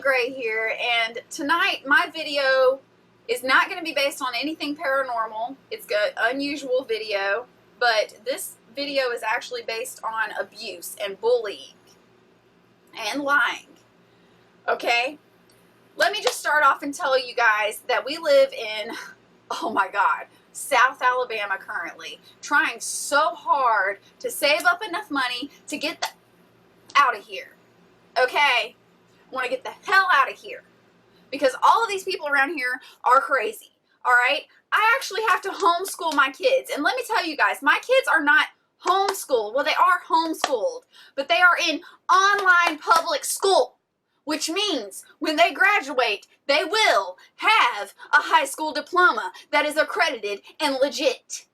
Gray here, and tonight my video is not going to be based on anything paranormal. It's an unusual video, but this video is actually based on abuse and bullying and lying. Okay? Let me just start off and tell you guys that we live in, oh my God, South Alabama currently, trying so hard to save up enough money to get out of here. Okay? I want to get the hell out of here because all of these people around here are crazy. All right? I actually have to homeschool my kids. And let me tell you guys, my kids are not homeschooled. Well, they are homeschooled, but they are in online public school, which means when they graduate, they will have a high school diploma that is accredited and legit.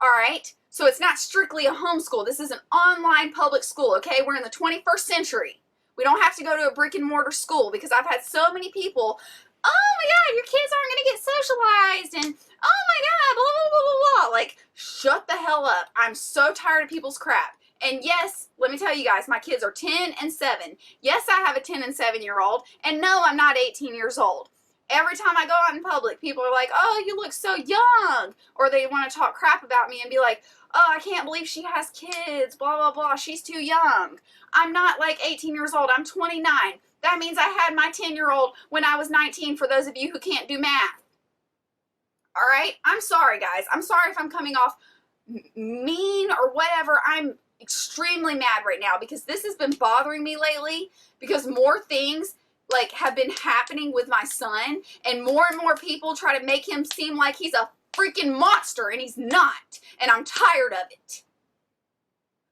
All right? So it's not strictly a homeschool. This is an online public school, okay? We're in the 21st century. We don't have to go to a brick and mortar school because I've had so many people, oh my God, your kids aren't going to get socialized, and oh my God, blah, blah, blah, blah, blah. Like, shut the hell up. I'm so tired of people's crap. And yes, let me tell you guys, my kids are 10 and 7. Yes, I have a 10 and 7-year-old, and no, I'm not 18 years old. Every time I go out in public, people are like, oh, you look so young. Or they want to talk crap about me and be like, oh, I can't believe she has kids, blah, blah, blah. She's too young. I'm not like 18 years old. I'm 29. That means I had my 10-year-old when I was 19, for those of you who can't do math. All right? I'm sorry, guys. I'm sorry if I'm coming off mean or whatever. I'm extremely mad right now because this has been bothering me lately because more things like have been happening with my son, and more people try to make him seem like he's a freaking monster, and he's not, and I'm tired of it.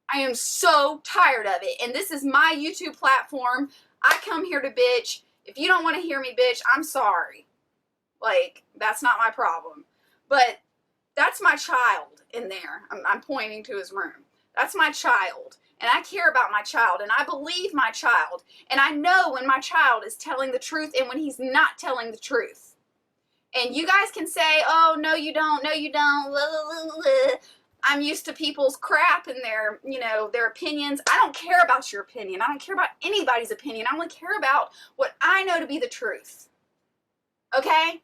I am so tired of it, and this is my YouTube platform. I come here to bitch. If you don't want to hear me bitch, I'm sorry. Like, that's not my problem. But that's my child in there. I'm pointing to his room. That's my child. And I care about my child, and I believe my child, and I know when my child is telling the truth and when he's not telling the truth. And you guys can say, oh, no you don't, no you don't, blah, blah, blah, blah. I'm used to people's crap and their, their opinions. I don't care about your opinion. I don't care about anybody's opinion. I only care about what I know to be the truth. Okay?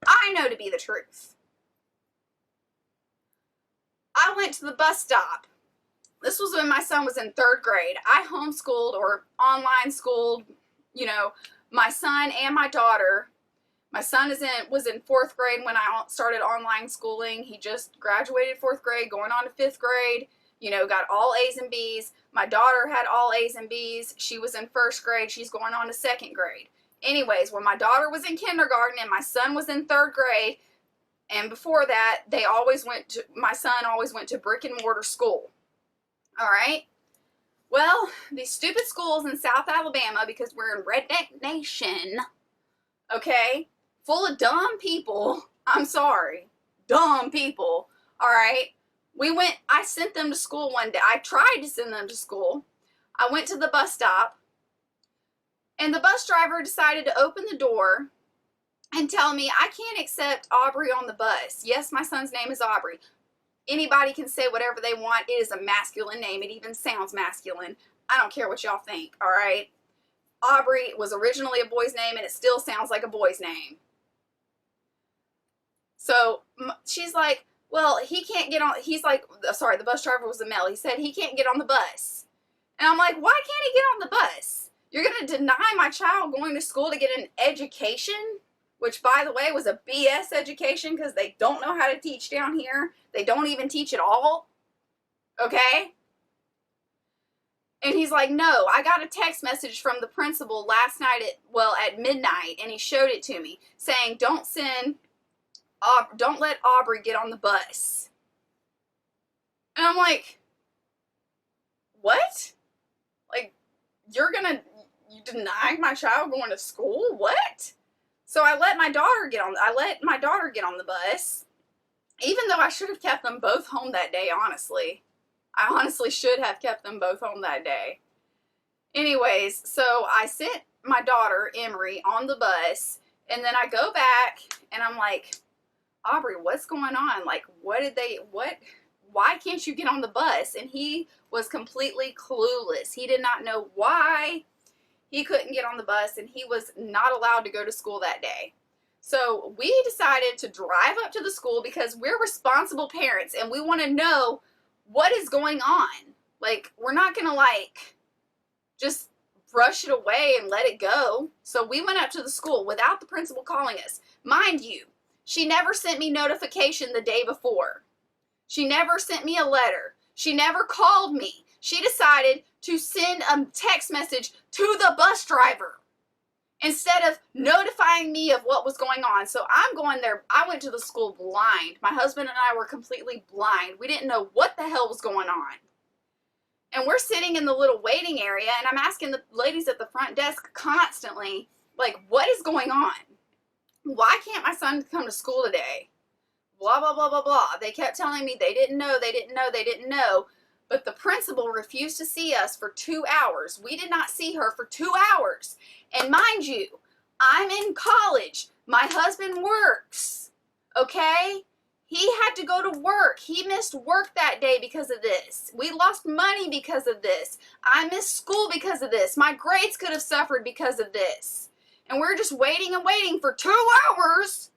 I know to be the truth. I went to the bus stop. This was when my son was in 3rd grade. I homeschooled or online schooled, my son and my daughter. My son was in 4th grade when I started online schooling. He just graduated 4th grade, going on to 5th grade, got all A's and B's. My daughter had all A's and B's. She was in 1st grade. She's going on to 2nd grade. Anyways, when my daughter was in kindergarten and my son was in 3rd grade, and before that, my son always went to brick and mortar school. All right? Well, these stupid schools in South Alabama, because we're in Redneck Nation, okay, full of dumb people. I'm sorry. Dumb people. All right? I sent them to school one day. I tried to send them to school. I went to the bus stop, and the bus driver decided to open the door and tell me, I can't accept Aubrey on the bus. Yes, my son's name is Aubrey. Anybody can say whatever they want. It is a masculine name. It even sounds masculine. I don't care what y'all think, all right? Aubrey was originally a boy's name, and it still sounds like a boy's name. So she's like, well, he can't get on. He's like, sorry, the bus driver was a male. He said he can't get on the bus. And I'm like, why can't he get on the bus? You're going to deny my child going to school to get an education? Which, by the way, was a BS education because they don't know how to teach down here. They don't even teach at all. Okay? And he's like, no, I got a text message from the principal last night at midnight, and he showed it to me, saying, don't let Aubrey get on the bus. And I'm like, what? Like, you deny my child going to school? What? So I let my daughter get on the bus, even though I should have kept them both home that day, honestly. I honestly should have kept them both home that day. Anyways, so I sent my daughter, Emery, on the bus, and then I go back, and I'm like, Aubrey, what's going on? Like, why can't you get on the bus? And he was completely clueless. He did not know why. he couldn't get on the bus and he was not allowed to go to school that day. So we decided to drive up to the school because we're responsible parents and we want to know what is going on. Like, we're not going to, like, just brush it away and let it go. So we went up to the school without the principal calling us. Mind you, she never sent me notification the day before. She never sent me a letter. She never called me. She decided to send a text message to the bus driver instead of notifying me of what was going on. So I'm going there. I went to the school blind. My husband and I were completely blind. We didn't know what the hell was going on. And we're sitting in the little waiting area, and I'm asking the ladies at the front desk constantly, like, what is going on? Why can't my son come to school today? Blah, blah, blah, blah, blah. They kept telling me they didn't know, they didn't know, they didn't know. But the principal refused to see us for 2 hours. We did not see her for 2 hours. And mind you, I'm in college. My husband works. Okay? He had to go to work. He missed work that day because of this. We lost money because of this. I missed school because of this. My grades could have suffered because of this. And we're just waiting and waiting for 2 hours.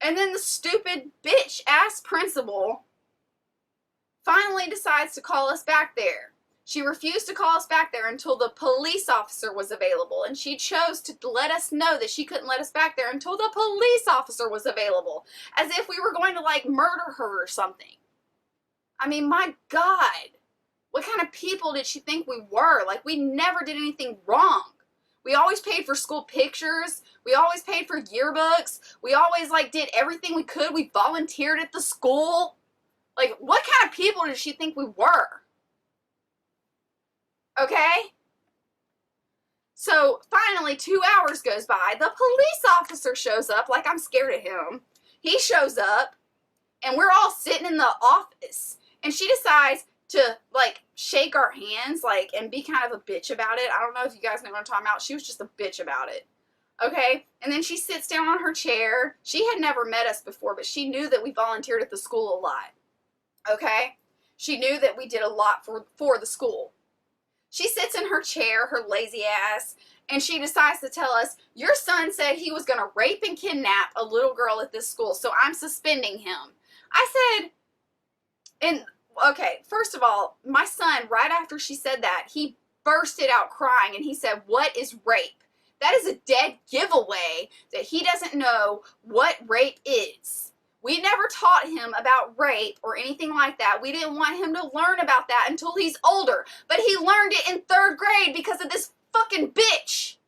And then the stupid bitch-ass principal finally decides to call us back there. She refused to call us back there until the police officer was available, and she chose to let us know that she couldn't let us back there until the police officer was available, as if we were going to, like, murder her or something. I mean, my God, what kind of people did she think we were? Like, we never did anything wrong. We always paid for school pictures. We always paid for yearbooks. We always, like, did everything we could. We volunteered at the school. Like, what kind of people did she think we were? Okay? So, finally, 2 hours goes by. The police officer shows up, like I'm scared of him. He shows up, and we're all sitting in the office. And she decides to, like, shake our hands, like, and be kind of a bitch about it. I don't know if you guys know what I'm talking about. She was just a bitch about it. Okay? And then she sits down on her chair. She had never met us before, but she knew that we volunteered at the school a lot. Okay? She knew that we did a lot for the school. She sits in her chair, her lazy ass, and she decides to tell us, your son said he was going to rape and kidnap a little girl at this school, so I'm suspending him. I said, and okay, first of all, my son, right after she said that, he bursted out crying, and he said, what is rape? That is a dead giveaway that he doesn't know what rape is. We never taught him about rape or anything like that. We didn't want him to learn about that until he's older. But he learned it in 3rd grade because of this fucking bitch.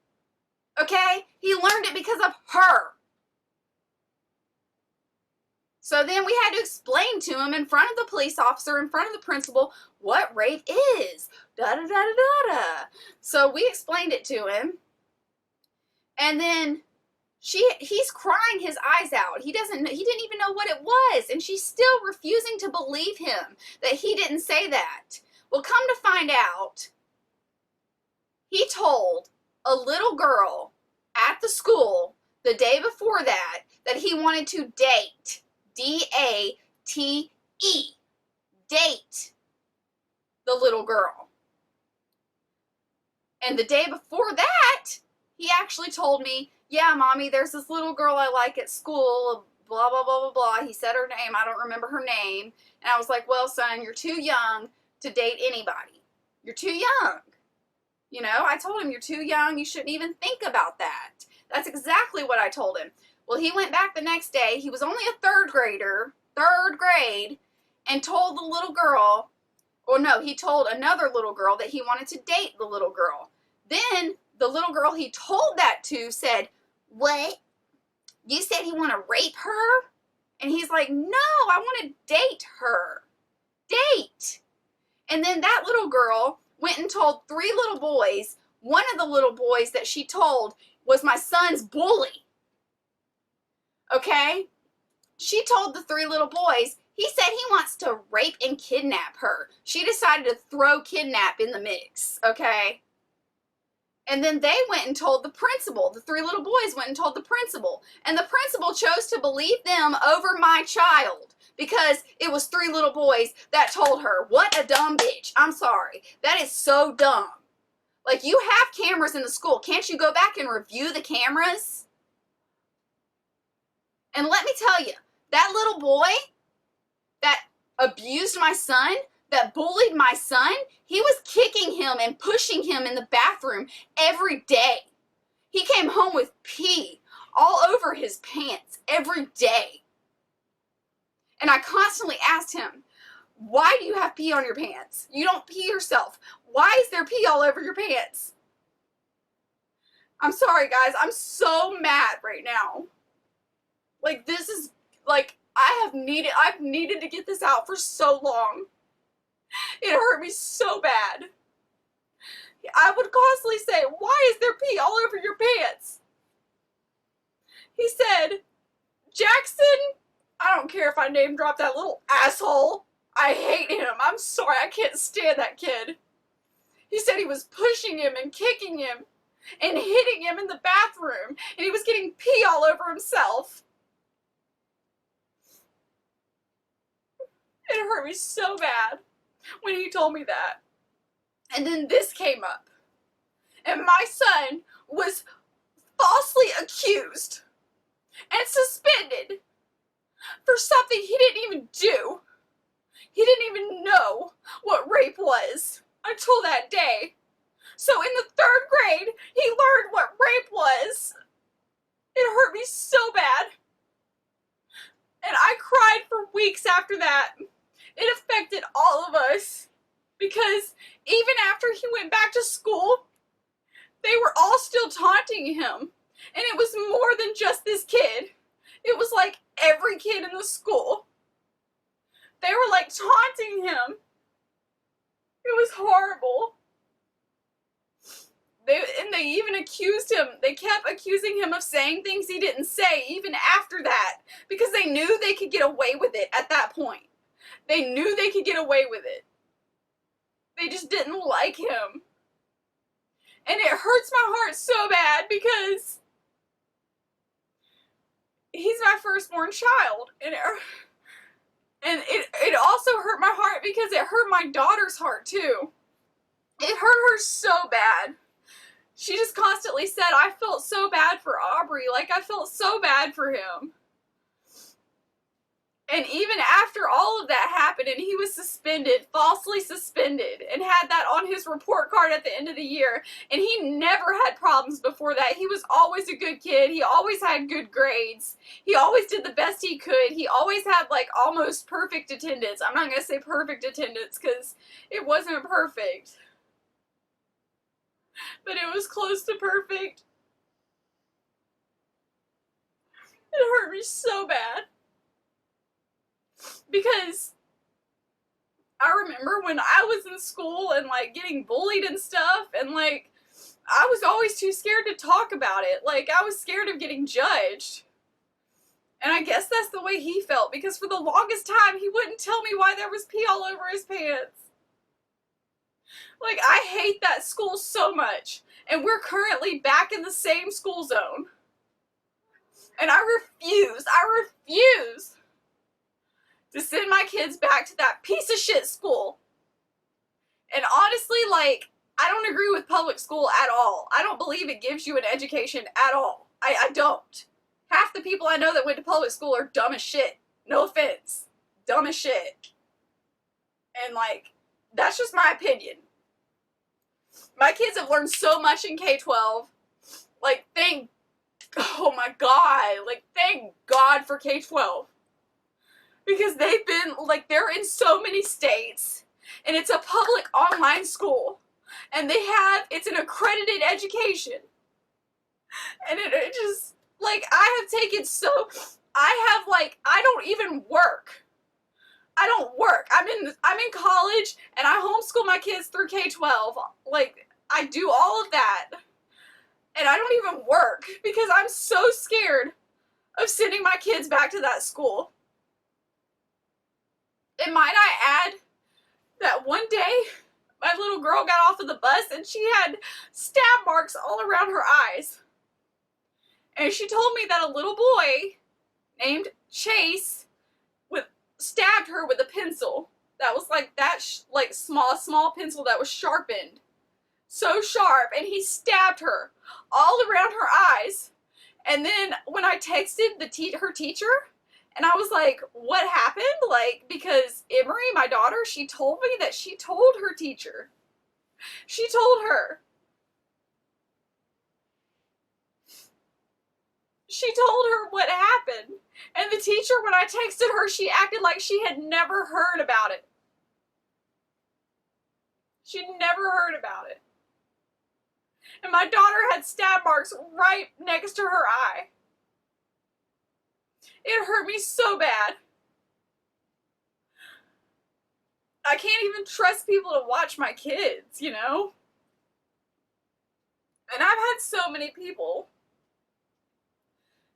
Okay? He learned it because of her. So then we had to explain to him in front of the police officer, in front of the principal, what rape is. Da-da-da-da-da-da. So we explained it to him. And then he's crying his eyes out. He didn't even know what it was, and she's still refusing to believe him that he didn't say that. Well, come to find out, he told a little girl at the school the day before that he wanted to date, D-A-T-E, date the little girl. And the day before that, he actually told me, yeah, Mommy, there's this little girl I like at school, blah, blah, blah, blah, blah. He said her name. I don't remember her name. And I was like, well, son, you're too young to date anybody. You're too young. You know, I told him, you're too young. You shouldn't even think about that. That's exactly what I told him. Well, he went back the next day. He was only a 3rd grader, 3rd grade, and told the little girl, or no, he told another little girl that he wanted to date the little girl. Then the little girl he told that to said, what? You said you want to rape her? And he's like, no, I want to date her. Date. And then that little girl went and told 3 little boys. One of the little boys that she told was my son's bully. Okay? She told the 3 little boys, he said he wants to rape and kidnap her. She decided to throw kidnap in the mix. Okay? And then they went and told the principal. The 3 little boys went and told the principal. And the principal chose to believe them over my child because it was 3 little boys that told her. What a dumb bitch. I'm sorry. That is so dumb. Like, you have cameras in the school. Can't you go back and review the cameras? And let me tell you, that little boy that abused my son, that bullied my son, he was kicking him and pushing him in the bathroom every day. He came home with pee all over his pants every day. And I constantly asked him, why do you have pee on your pants? You don't pee yourself. Why is there pee all over your pants? I'm sorry, guys. I'm so mad right now. Like, this is, like, I've needed to get this out for so long. It hurt me so bad. I would constantly say, why is there pee all over your pants? He said, Jackson, I don't care if I name drop that little asshole. I hate him. I'm sorry. I can't stand that kid. He said he was pushing him and kicking him and hitting him in the bathroom, and he was getting pee all over himself. It hurt me so bad when he told me that. And then this came up. And my son was falsely accused and suspended for something he didn't even do. He didn't even know what rape was until that day. So in the 3rd grade, he learned what rape was. It hurt me so bad. And I cried for weeks after that. It affected all of us. Because even after he went back to school, they were all still taunting him. And it was more than just this kid. It was like every kid in the school. They were like taunting him. It was horrible. They even accused him. They kept accusing him of saying things he didn't say even after that. Because they knew they could get away with it at that point. They knew they could get away with it. They just didn't like him. And it hurts my heart so bad because he's my firstborn child. And it also hurt my heart because it hurt my daughter's heart too. It hurt her so bad. She just constantly said, I felt so bad for Aubrey. Like, I felt so bad for him. And even after all of that happened and he was suspended, falsely suspended, and had that on his report card at the end of the year, and he never had problems before that. He was always a good kid. He always had good grades. He always did the best he could. He always had like almost perfect attendance. I'm not going to say perfect attendance because it wasn't perfect. But it was close to perfect. It hurt me so bad. Because I remember when I was in school and like getting bullied and stuff, and like I was always too scared to talk about it. Like, I was scared of getting judged. And I guess that's the way he felt, because for the longest time he wouldn't tell me why there was pee all over his pants. Like, I hate that school so much. And we're currently back in the same school zone. And I refuse to send my kids back to that piece of shit school. And honestly, like, I don't agree with public school at all. I don't believe it gives you an education at all. I don't. Half the people I know that went to public school are dumb as shit. No offense. Dumb as shit. And like, that's just my opinion. My kids have learned so much in K-12. Like, oh my God. Like, thank God for K-12. Because they've been, like, they're in so many states. And it's a public online school. And it's an accredited education. And it just, like, I don't even work. I don't work. I'm in college, and I homeschool my kids through K-12. Like, I do all of that. And I don't even work because I'm so scared of sending my kids back to that school. And might I add that one day, my little girl got off of the bus and she had stab marks all around her eyes. And she told me that a little boy named Chase stabbed her with a pencil that was like that, small pencil that was sharpened. so sharp, and he stabbed her all around her eyes. And then when I texted her teacher, and I was like, what happened? Like, because Emery, my daughter, she told me that she told her teacher. She told her. She told her what happened. And the teacher, when I texted her, she acted like she had never heard about it. She'd never heard about it. And my daughter had stab marks right next to her eye. It hurt me so bad. I can't even trust people to watch my kids, you know? And I've had so many people.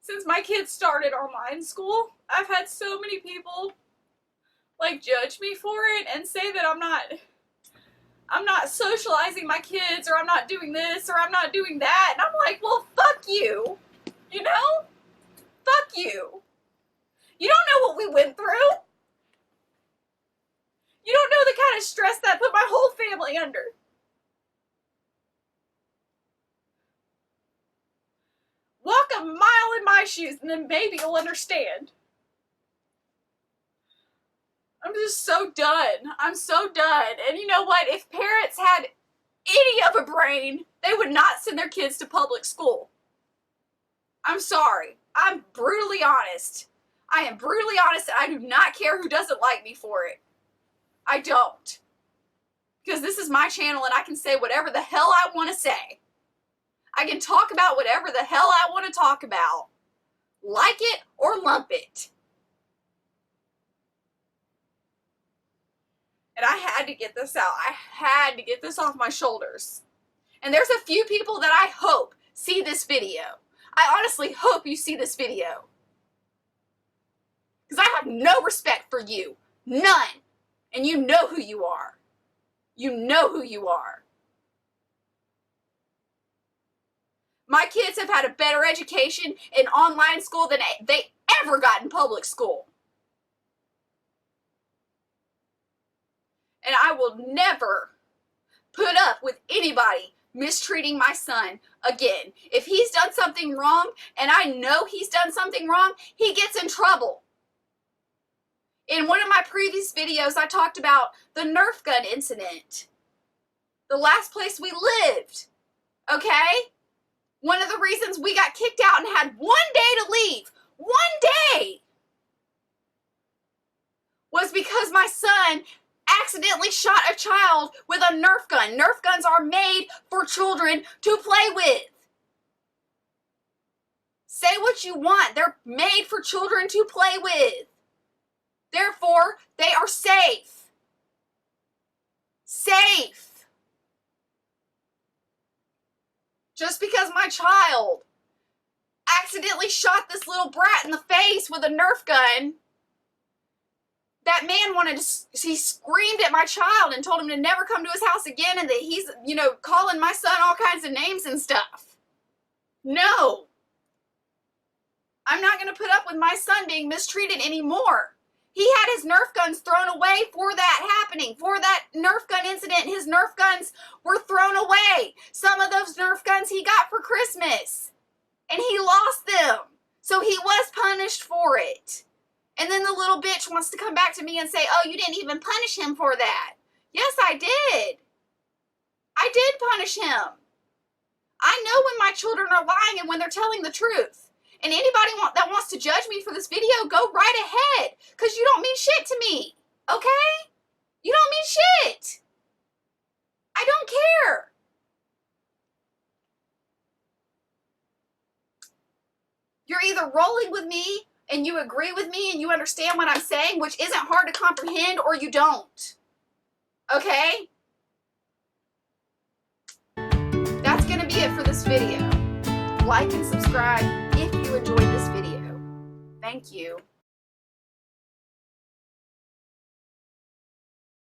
Since my kids started online school, I've had so many people like judge me for it and say that I'm not socializing my kids, or I'm not doing this, or I'm not doing that. And I'm like, well, fuck you. You know? Fuck you. You don't know what we went through. You don't know the kind of stress that put my whole family under. Walk a mile in my shoes and then maybe you'll understand. I'm just so done. I'm so done. And you know what? If parents had any of a brain, they would not send their kids to public school. I'm sorry. I'm brutally honest. I am brutally honest, and I do not care who doesn't like me for it. I don't. Because this is my channel and I can say whatever the hell I want to say. I can talk about whatever the hell I want to talk about. Like it or lump it. And I had to get this out. I had to get this off my shoulders. And there's a few people that I hope see this video. I honestly hope you see this video. Because I have no respect for you. None. And you know who you are. You know who you are. My kids have had a better education in online school than they ever got in public school. And I will never put up with anybody mistreating my son again. If he's done something wrong, and I know he's done something wrong, he gets in trouble. In one of my previous videos, I talked about the Nerf gun incident. The last place we lived. Okay? One of the reasons we got kicked out and had 1 day to leave, 1 day, was because my son accidentally shot a child with a Nerf gun. Nerf guns are made for children to play with. Say what you want. They're made for children to play with. Therefore, they are safe. Safe. Just because my child accidentally shot this little brat in the face with a Nerf gun, that man he screamed at my child and told him to never come to his house again, and that he's, calling my son all kinds of names and stuff. No. I'm not going to put up with my son being mistreated anymore. He had his Nerf guns thrown away for that happening, for that Nerf gun incident. His Nerf guns were thrown away. Some of those Nerf guns he got for Christmas, and he lost them. So he was punished for it. And then the little bitch wants to come back to me and say, oh, you didn't even punish him for that. Yes, I did. I did punish him. I know when my children are lying and when they're telling the truth. And anybody that wants to judge me for this video, go right ahead. Because you don't mean shit to me. Okay? You don't mean shit. I don't care. You're either rolling with me and you agree with me and you understand what I'm saying, which isn't hard to comprehend, or you don't. Okay? That's going to be it for this video. Like and subscribe if you enjoyed this video. Thank you.